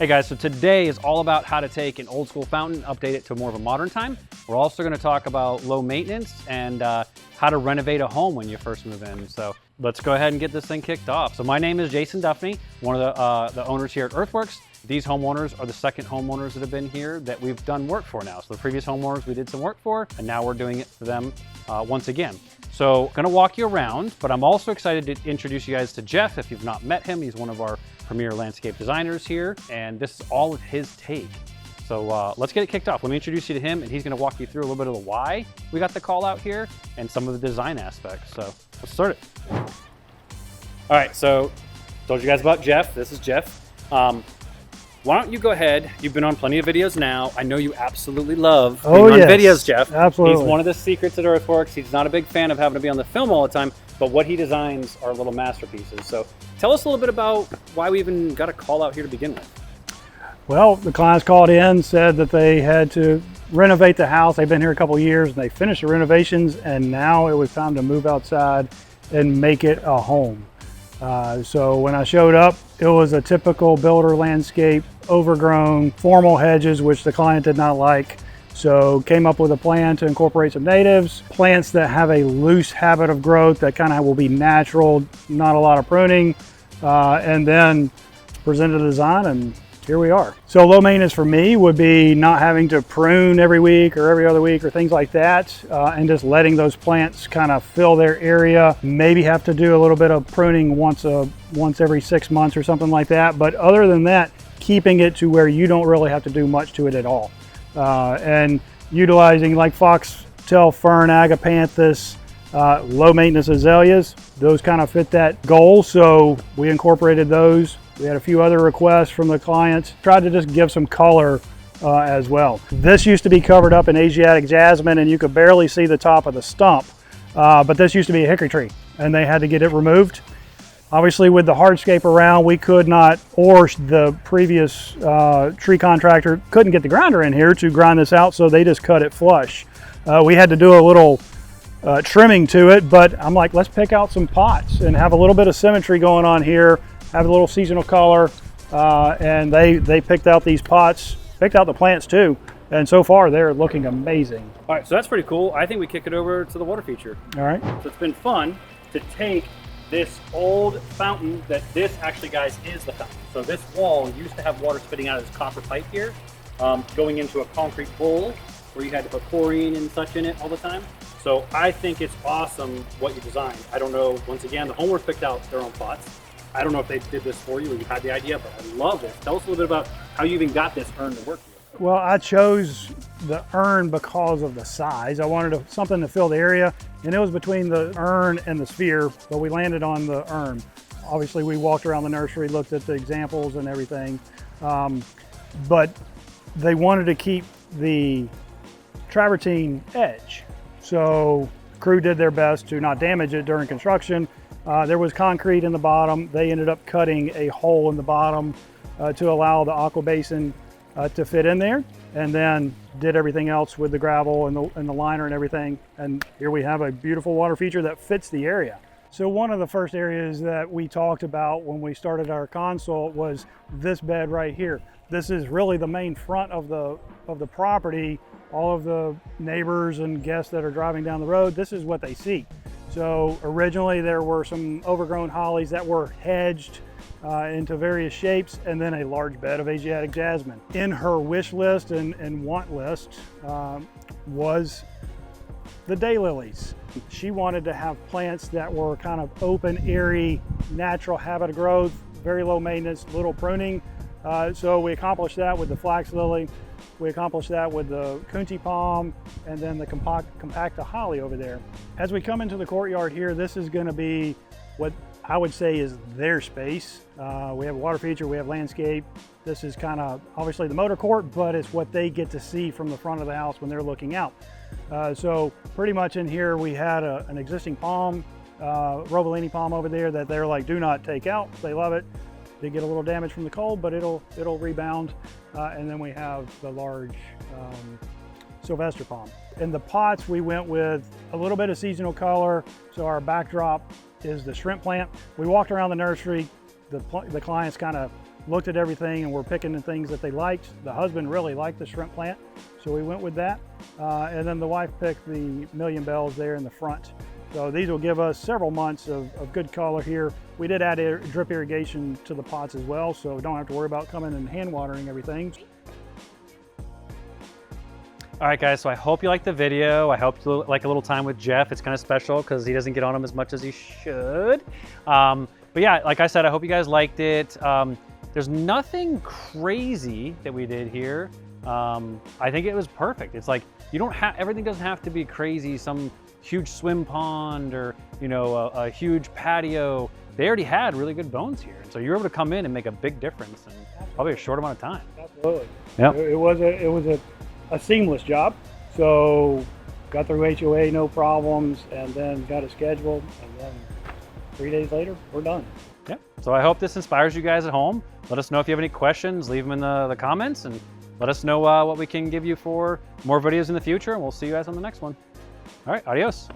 Hey guys, so today is all about how to take an old school fountain, update it to more of a modern time. We're also going to talk about low maintenance and how to renovate a home when you first move in. So let's go ahead and get this thing kicked off. So my name is Jason Duffney, one of the owners here at Earthworks. These homeowners are the second homeowners that have been here that we've done work for now. So the previous homeowners we did some work for, and now we're doing it for them once again. So I'm gonna walk you around, but I'm also excited to introduce you guys to Jeff. If you've not met him, he's one of our premier landscape designers here, and this is all of his take. So let's get it kicked off. Let me introduce you to him, and he's gonna walk you through a little bit of the why we got the call out here and some of the design aspects. So let's start it. All right, so told you guys about Jeff. This is Jeff. Why don't you go ahead? You've been on plenty of videos now. I know you absolutely love being on videos, Jeff. Absolutely. He's one of the secrets at Earthworks. He's not a big fan of having to be on the film all the time, but what he designs are little masterpieces. So tell us a little bit about why we even got a call out here to begin with. Well, the clients called in, said that they had to renovate the house. They've been here a couple of years and they finished the renovations, and now it was time to move outside and make it a home. So when I showed up, it was a typical builder landscape, overgrown, formal hedges, which the client did not like. So came up with a plan to incorporate some natives, plants that have a loose habit of growth that kind of will be natural, not a lot of pruning, and then presented a design, and here we are. So low maintenance for me would be not having to prune every week or every other week or things like that, and just letting those plants kind of fill their area. Maybe have to do a little bit of pruning once every 6 months or something like that. But other than that, keeping it to where you don't really have to do much to it at all. And utilizing like foxtail fern, agapanthus, low maintenance azaleas, those kind of fit that goal. So we incorporated those. We had a few other requests from the clients, tried to just give some color as well. This used to be covered up in Asiatic jasmine and you could barely see the top of the stump, but this used to be a hickory tree and they had to get it removed. Obviously with the hardscape around, we could not, or the previous tree contractor couldn't get the grinder in here to grind this out, so they just cut it flush. We had to do a little trimming to it, but I'm like, let's pick out some pots and have a little bit of symmetry going on here, have a little seasonal color, and they picked out these pots, picked out the plants too, and so far they're looking amazing. All right, so that's pretty cool. I think we kick it over to the water feature. All right. So it's been fun to take this old fountain this actually, guys, is the fountain. So this wall used to have water spitting out of this copper pipe here, going into a concrete bowl where you had to put chlorine and such in it all the time. So I think it's awesome what you designed. I don't know, once again, the homeowners picked out their own pots. I don't know if they did this for you or you had the idea, but I love this. Tell us a little bit about how you even got this urn to work with. Well, I chose the urn because of the size. I wanted something to fill the area, and it was between the urn and the sphere, but we landed on the urn. Obviously, we walked around the nursery, looked at the examples and everything, but they wanted to keep the travertine edge. So the crew did their best to not damage it during construction. There was concrete in the bottom. They ended up cutting a hole in the bottom to allow the aqua basin to fit in there, and then did everything else with the gravel and the liner and everything. And here we have a beautiful water feature that fits the area. So one of the first areas that we talked about when we started our consult was this bed right here. This is really the main front of the property. All of the neighbors and guests that are driving down the road, this is what they see. So originally there were some overgrown hollies that were hedged into various shapes, and then a large bed of Asiatic jasmine. In her wish list and want list was the daylilies. She wanted to have plants that were kind of open, airy, natural habit of growth, very low maintenance, little pruning. So we accomplished that with the flax lily. We accomplished that with the kunti palm and then the compacta holly over there. As we come into the courtyard here, this is going to be what I would say is their space. We have a water feature, we have landscape. This is kind of obviously the motor court, but it's what they get to see from the front of the house when they're looking out. So pretty much in here we had an existing palm, Robolini palm over there that they're like, do not take out. They love it. They get a little damage from the cold, but it'll rebound. And then we have the large Sylvester palm. In the pots, we went with a little bit of seasonal color. So our backdrop is the shrimp plant. We walked around the nursery. The clients kind of looked at everything and we're picking the things that they liked. The husband really liked the shrimp plant, so we went with that. And then the wife picked the million bells there in the front. So these will give us several months of good color here. We did add drip irrigation to the pots as well, so don't have to worry about coming and hand watering everything. All right, guys, so I hope you liked the video. I hope you like a little time with Jeff. It's kind of special because he doesn't get on him as much as he should. But yeah, like I said, I hope you guys liked it. There's nothing crazy that we did here. I think it was perfect. It's like, you don't have, everything doesn't have to be crazy, some huge swim pond or, you know, a huge patio. They already had really good bones here. So you're able to come in and make a big difference in probably a short amount of time. Absolutely. Yep. It was a seamless job. So got through HOA, no problems, and then got it scheduled, and then 3 days later, we're done. Yeah. So I hope this inspires you guys at home. Let us know if you have any questions, leave them in the comments, and let us know what we can give you for more videos in the future, and we'll see you guys on the next one. All right, adios.